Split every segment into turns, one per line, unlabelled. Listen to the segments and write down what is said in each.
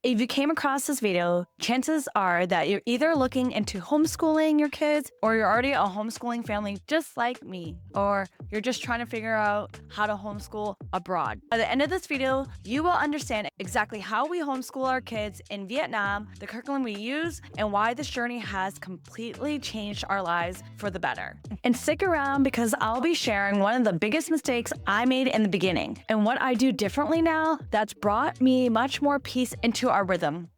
If you came across this video, chances are that you're either looking into homeschooling your kids or you're already a homeschooling family just like me, or you're just trying to figure out how to homeschool abroad. By the end of this video, you will understand exactly how we homeschool our kids in Vietnam, the curriculum we use, and why this journey has completely changed our lives for the better. And stick around because I'll be sharing one of the biggest mistakes I made in the beginning and what I do differently now that's brought me much more peace into our rhythm.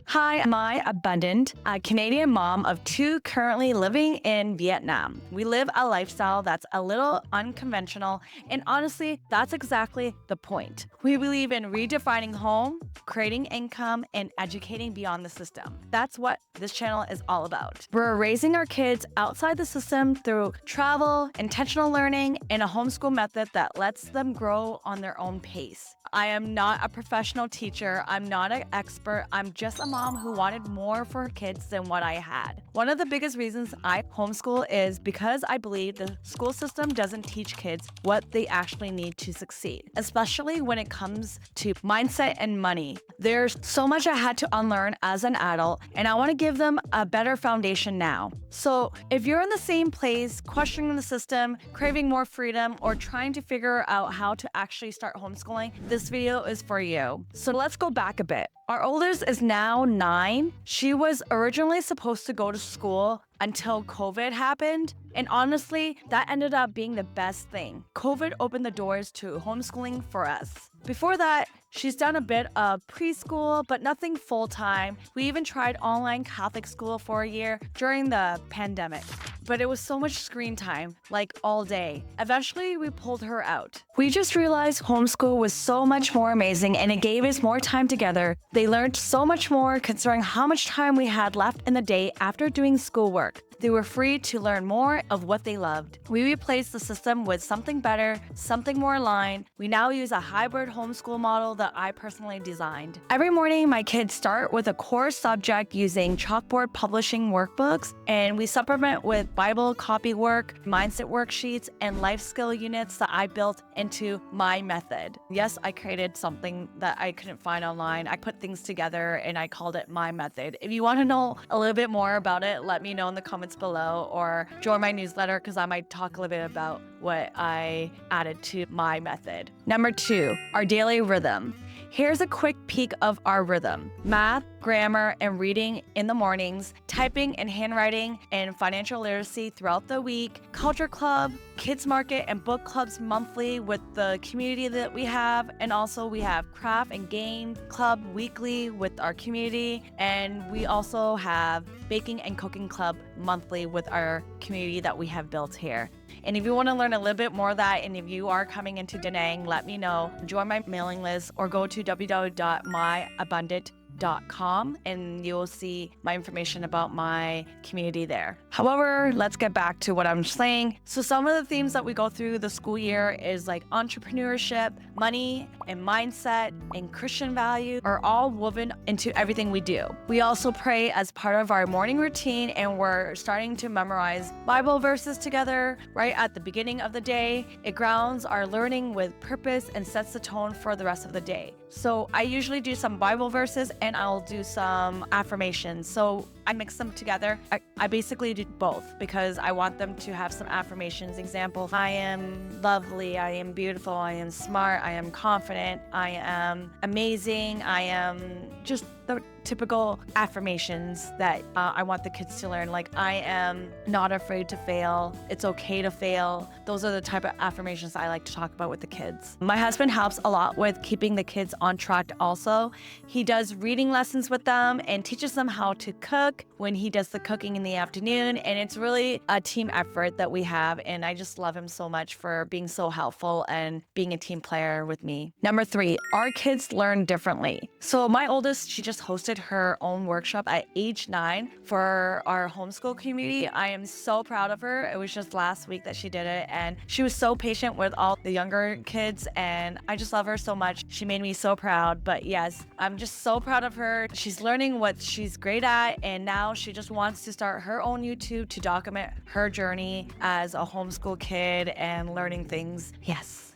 Hi, I'm Abundant, a Canadian mom of two currently living in Vietnam. We live a lifestyle that's a little unconventional, and honestly, that's exactly the point. We believe in redefining home, creating income, and educating beyond the system. That's what this channel is all about. We're raising our kids outside the system through travel, intentional learning, and a homeschool method that lets them grow on their own pace. I am not a professional teacher. I'm not an expert. I'm just a mom who wanted more for her kids than what I had. One of the biggest reasons I homeschool is because I believe the school system doesn't teach kids what they actually need to succeed, especially when it comes to mindset and money. There's so much I had to unlearn as an adult, and I want to give them a better foundation now. So if you're in the same place, questioning the system, craving more freedom, or trying to figure out how to actually start homeschooling, this video is for you. So let's go back a bit. Our oldest is now 9. She was originally supposed to go to school until COVID happened. And honestly, that ended up being the best thing. COVID opened the doors to homeschooling for us. Before that, she's done a bit of preschool, but nothing full-time. We even tried online Catholic school for a year during the pandemic. But it was so much screen time, like all day. Eventually, we pulled her out. We just realized homeschool was so much more amazing and it gave us more time together. They learned so much more considering how much time we had left in the day after doing schoolwork. They were free to learn more of what they loved. We replaced the system with something better, something more aligned. We now use a hybrid homeschool model that I personally designed. Every morning, my kids start with a core subject using chalkboard publishing workbooks, and we supplement with Bible copy work, mindset worksheets, and life skill units that I built into my method. Yes, I created something that I couldn't find online. I put things together and I called it my method. If you want to know a little bit more about it, let me know in the comments below or join my newsletter because I might talk a little bit about what I added to my method. Number 2, our daily rhythm. Here's a quick peek of our rhythm. Math, grammar, and reading in the mornings, typing and handwriting, and financial literacy throughout the week, culture club, kids market, and book clubs monthly with the community that we have. And also we have craft and game club weekly with our community. And we also have baking and cooking club monthly with our community that we have built here. And if you want to learn a little bit more of that, and if you are coming into Da Nang, let me know. Join my mailing list or go to www.myabundant.com and you'll see my information about my community there. However, let's get back to what I'm saying. So some of the themes that we go through the school year is like entrepreneurship, money, and mindset, and Christian values are all woven into everything we do. We also pray as part of our morning routine, and we're starting to memorize Bible verses together right at the beginning of the day. It grounds our learning with purpose and sets the tone for the rest of the day. So I usually do some Bible verses and I'll do some affirmations. So I mix them together. I basically do both because I want them to have some affirmations. Example, I am lovely, I am beautiful, I am smart, I am confident, I am amazing, I am just the typical affirmations that I want the kids to learn. Like, I am not afraid to fail. It's okay to fail. Those are the type of affirmations I like to talk about with the kids. My husband helps a lot with keeping the kids on track also. He does reading lessons with them and teaches them how to cook, cook when he does the cooking in the afternoon. And it's really a team effort that we have. And I just love him so much for being so helpful and being a team player with me. Number 3, our kids learn differently. So my oldest, she just hosted her own workshop at age 9 for our homeschool community. I am so proud of her. It was just last week that she did it, and she was so patient with all the younger kids, and I just love her so much. She made me so proud. But yes, I'm just so proud of her. She's learning what she's great at, and now she just wants to start her own YouTube to document her journey as a homeschool kid and learning things. Yes.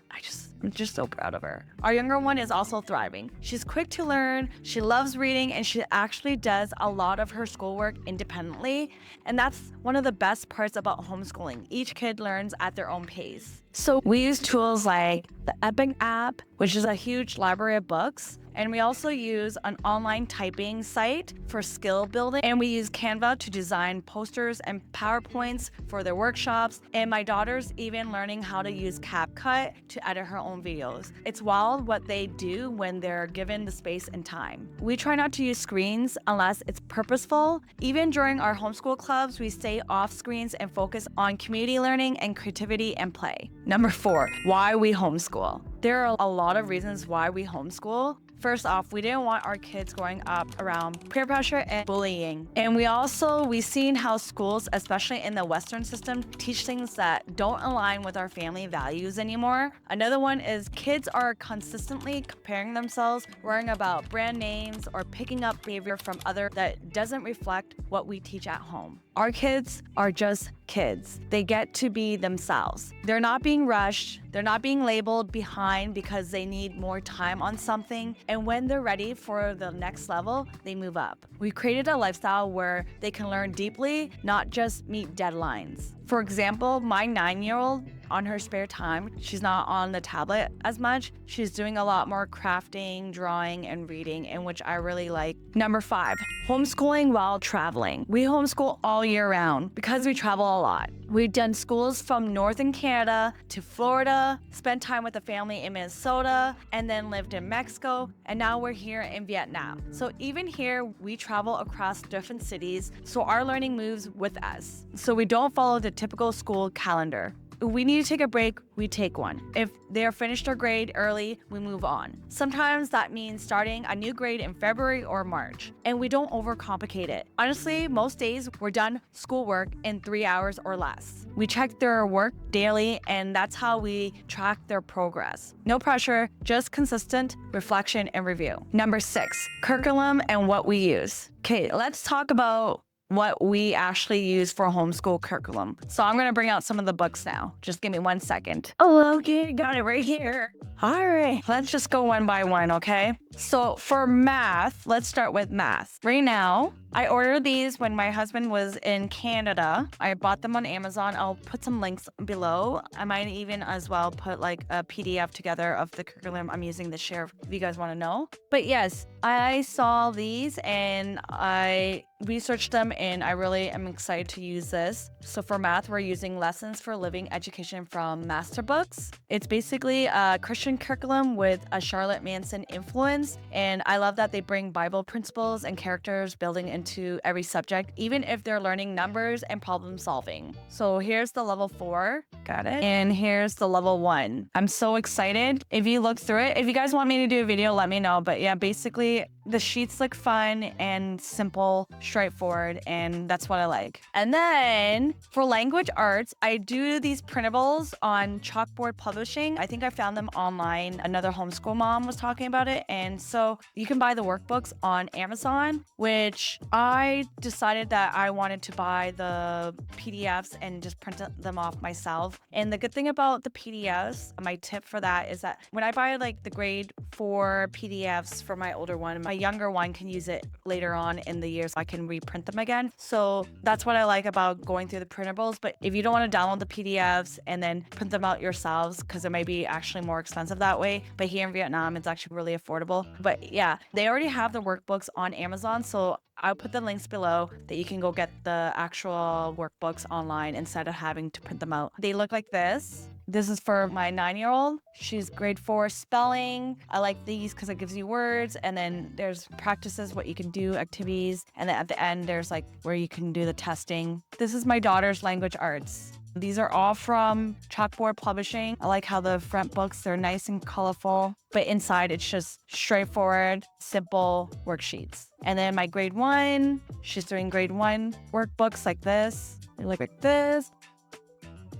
I'm just so proud of her. Our younger one is also thriving. She's quick to learn, she loves reading, and she actually does a lot of her schoolwork independently. And that's one of the best parts about homeschooling. Each kid learns at their own pace. So we use tools like the EPIC app, which is a huge library of books. And we also use an online typing site for skill building. And we use Canva to design posters and PowerPoints for their workshops. And my daughter's even learning how to use CapCut to edit her own videos. It's wild what they do when they're given the space and time. We try not to use screens unless it's purposeful. Even during our homeschool clubs, we stay off screens and focus on community learning and creativity and play. Number 4, why we homeschool. There are a lot of reasons why we homeschool. First off, we didn't want our kids growing up around peer pressure and bullying. And we've seen how schools, especially in the Western system, teach things that don't align with our family values anymore. Another one is kids are consistently comparing themselves, worrying about brand names, or picking up behavior from others that doesn't reflect what we teach at home. Our kids are just kids. They get to be themselves. They're not being rushed. They're not being labeled behind because they need more time on something. And when they're ready for the next level, they move up. We created a lifestyle where they can learn deeply, not just meet deadlines. For example, my 9-year-old, on her spare time, she's not on the tablet as much. She's doing a lot more crafting, drawing, and reading, in which I really like. Number 5, homeschooling while traveling. We homeschool all year round because we travel a lot. We've done schools from northern Canada to Florida, spent time with the family in Minnesota, and then lived in Mexico, and now we're here in Vietnam. So even here, we travel across different cities, so our learning moves with us. So we don't follow the typical school calendar. If we need to take a break, we take one. If they're finished their grade early, we move on. Sometimes that means starting a new grade in February or March, and we don't overcomplicate it. Honestly, most days we're done schoolwork in 3 hours or less. We check their work daily, and that's how we track their progress. No pressure, just consistent reflection and review. Number 6, curriculum and what we use. Okay, let's talk about what we actually use for homeschool curriculum. So I'm going to bring out some of the books now. Just give me 1 second. Oh, okay, got it right here. All right, let's just go one by one, okay? So for math, let's start with math. Right now, I ordered these when my husband was in Canada. I bought them on Amazon. I'll put some links below. I might even as well put like a PDF together of the curriculum I'm using to share if you guys want to know. But yes, I saw these and I researched them, and I really am excited to use this. So for math, we're using Lessons for Living Education from Master Books. It's basically a Christian curriculum with a Charlotte Manson influence, and I love that they bring Bible principles and characters building into every subject, even if they're learning numbers and problem solving. So here's the level 4, got it? And here's the level 1. I'm so excited. If you look through it, if you guys want me to do a video, let me know. But yeah, basically the sheets look fun and simple, straightforward, and that's what I like. And then for language arts, I do these printables on Chalkboard Publishing. I think I found them online. Another homeschool mom was talking about it. And so you can buy the workbooks on Amazon, which I decided that I wanted to buy the PDFs and just print them off myself. And the good thing about the PDFs, my tip for that is that when I buy like the grade 4 PDFs for my older one, my younger one can use it later on in the year so I can reprint them again. So that's what I like about going through the printables. But if you don't want to download the PDFs and then print them out yourselves, because it may be actually more expensive that way, but here in Vietnam, it's actually really affordable. But yeah, they already have the workbooks on Amazon. So I'll put the links below that you can go get the actual workbooks online instead of having to print them out. They look like this. This is for my 9-year-old. She's grade 4 spelling. I like these because it gives you words. And then there's practices, what you can do, activities. And then at the end, there's like where you can do the testing. This is my daughter's language arts. These are all from Chalkboard Publishing. I like how the front books, they're nice and colorful, but inside it's just straightforward, simple worksheets. And then my grade 1, she's doing grade 1 workbooks like this. They look like this.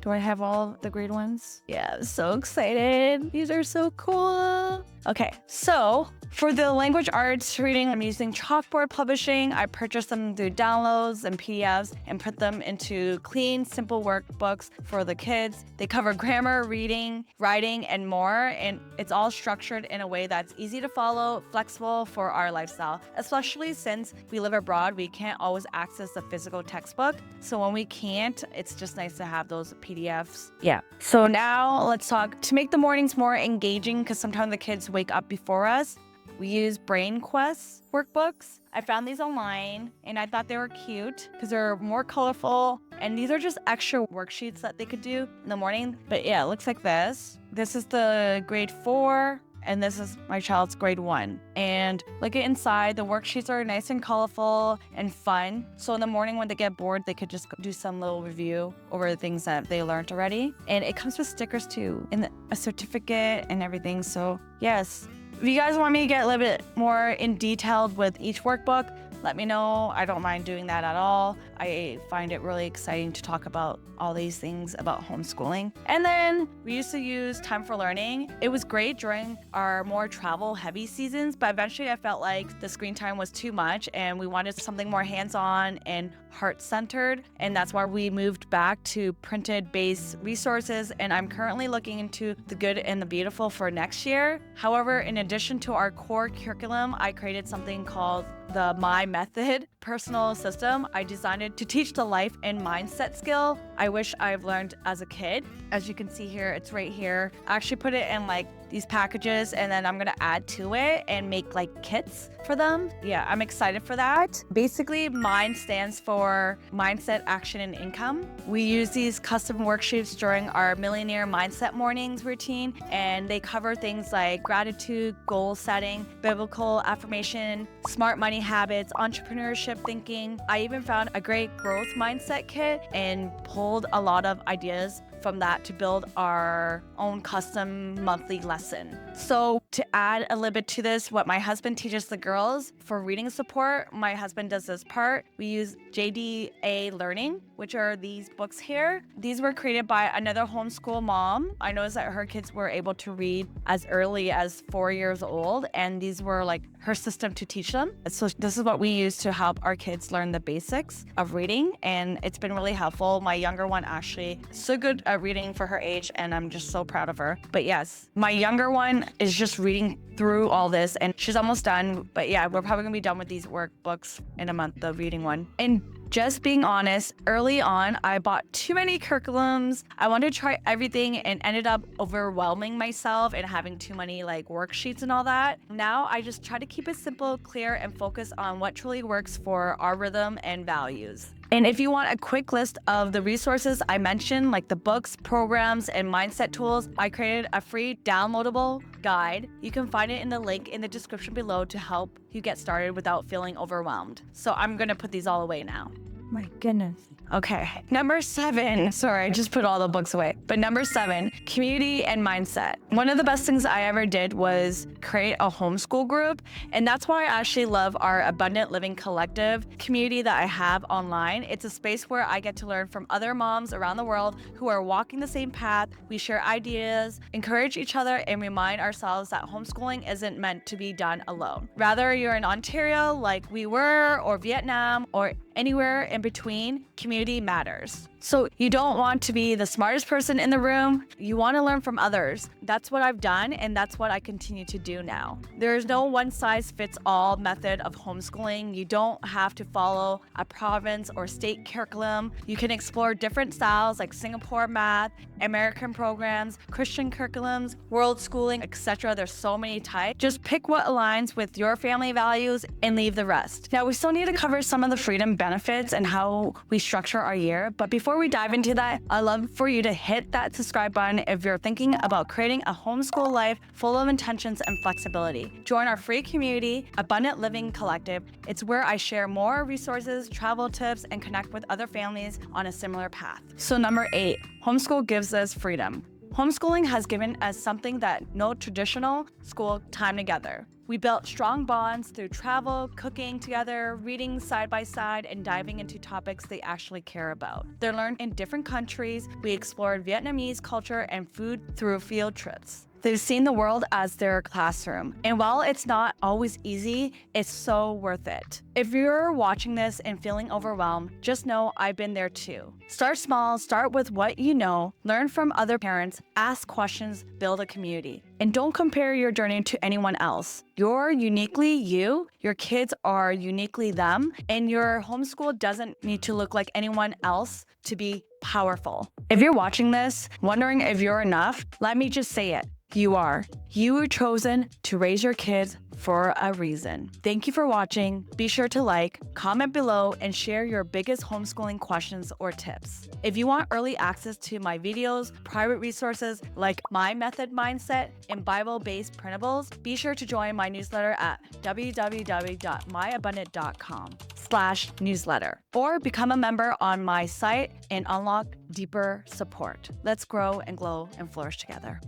Do I have all the grade 1s? Yeah, I'm so excited. These are so cool. Okay, so for the language arts reading, I'm using Chalkboard Publishing. I purchased them through downloads and PDFs and put them into clean, simple workbooks for the kids. They cover grammar, reading, writing, and more. And it's all structured in a way that's easy to follow, flexible for our lifestyle, especially since we live abroad. We can't always access the physical textbook. So when we can't, it's just nice to have those PDFs. Yeah. So now let's talk to make the mornings more engaging, because sometimes the kids wake up before us. We use Brain Quest workbooks. I found these online and I thought they were cute because they're more colorful. And these are just extra worksheets that they could do in the morning. But yeah, it looks like this. This is the grade 4 and this is my child's grade 1. And look at inside, the worksheets are nice and colorful and fun. So in the morning when they get bored, they could just do some little review over the things that they learned already. And it comes with stickers too, and a certificate and everything. So yes, if you guys want me to get a little bit more in detailed with each workbook, let me know. I don't mind doing that at all. I find it really exciting to talk about all these things about homeschooling. And then we used to use Time for Learning. It was great during our more travel heavy seasons, but eventually I felt like the screen time was too much and we wanted something more hands-on and heart-centered. And that's why we moved back to printed based resources. And I'm currently looking into the good and the beautiful for next year. However, in addition to our core curriculum, I created something called the My Method personal system. I designed it to teach the life and mindset skill I wish I've learned as a kid. As you can see here, it's right here. I actually put it in like these packages and then I'm gonna add to it and make like kits for them. Yeah, I'm excited for that. Basically, MIND stands for Mindset, Action, and Income. We use these custom worksheets during our Millionaire Mindset Mornings routine, and they cover things like gratitude, goal setting, biblical affirmation, smart money habits, entrepreneurship thinking. I even found a great growth mindset kit and pulled a lot of ideas from that to build our own custom monthly lesson. So to add a little bit to this, what my husband teaches the girls for reading support, my husband does this part. We use JDA Learning, which are these books here. These were created by another homeschool mom. I noticed that her kids were able to read as early as 4 years old, and these were like her system to teach them. So this is what we use to help our kids learn the basics of reading, and it's been really helpful. My younger one actually is so good at reading for her age, and I'm just so proud of her. But yes, my younger one is just reading through all this, and she's almost done. But yeah, we're probably gonna be done with these workbooks in a month, the reading one. And just being honest, early on, I bought too many curriculums. I wanted to try everything and ended up overwhelming myself and having too many like worksheets and all that. Now I just try to keep it simple, clear, and focus on what truly works for our rhythm and values. And if you want a quick list of the resources I mentioned, like the books, programs, and mindset tools, I created a free downloadable guide. You can find it in the link in the description below to help you get started without feeling overwhelmed. So I'm gonna put these all away now. My goodness. Okay, number 7. Sorry, I just put all the books away. But number 7, community and mindset. One of the best things I ever did was create a homeschool group. And that's why I actually love our Abundant Living Collective community that I have online. It's a space where I get to learn from other moms around the world who are walking the same path. We share ideas, encourage each other, and remind ourselves that homeschooling isn't meant to be done alone. Whether you're in Ontario like we were, or Vietnam, or anywhere in between, community matters. So you don't want to be the smartest person in the room. You want to learn from others. That's what I've done, and that's what I continue to do now. There's no one-size-fits-all method of homeschooling. You don't have to follow a province or state curriculum. You can explore different styles like Singapore math, American programs, Christian curriculums, world schooling, etc. There's so many types. Just pick what aligns with your family values and leave the rest. Now, we still need to cover some of the freedom benefits and how we structure our year, but before Before we dive into that, I'd love for you to hit that subscribe button if you're thinking about creating a homeschool life full of intentions and flexibility. Join our free community, Abundant Living Collective. It's where I share more resources, travel tips, and connect with other families on a similar path. So number 8, homeschool gives us freedom. Homeschooling has given us something that no traditional school time together. We built strong bonds through travel, cooking together, reading side by side, and diving into topics they actually care about. They're learned in different countries. We explored Vietnamese culture and food through field trips. They've seen the world as their classroom. And while it's not always easy, it's so worth it. If you're watching this and feeling overwhelmed, just know I've been there too. Start small, start with what you know, learn from other parents, ask questions, build a community. And don't compare your journey to anyone else. You're uniquely you, your kids are uniquely them, and your homeschool doesn't need to look like anyone else to be powerful. If you're watching this, wondering if you're enough, let me just say it. You are. You were chosen to raise your kids for a reason. Thank you for watching. Be sure to like, comment below, and share your biggest homeschooling questions or tips. If you want early access to my videos, private resources like my method mindset, and Bible-based printables, be sure to join my newsletter at www.myabundant.com/newsletter or become a member on my site and unlock deeper support. Let's grow and glow and flourish together.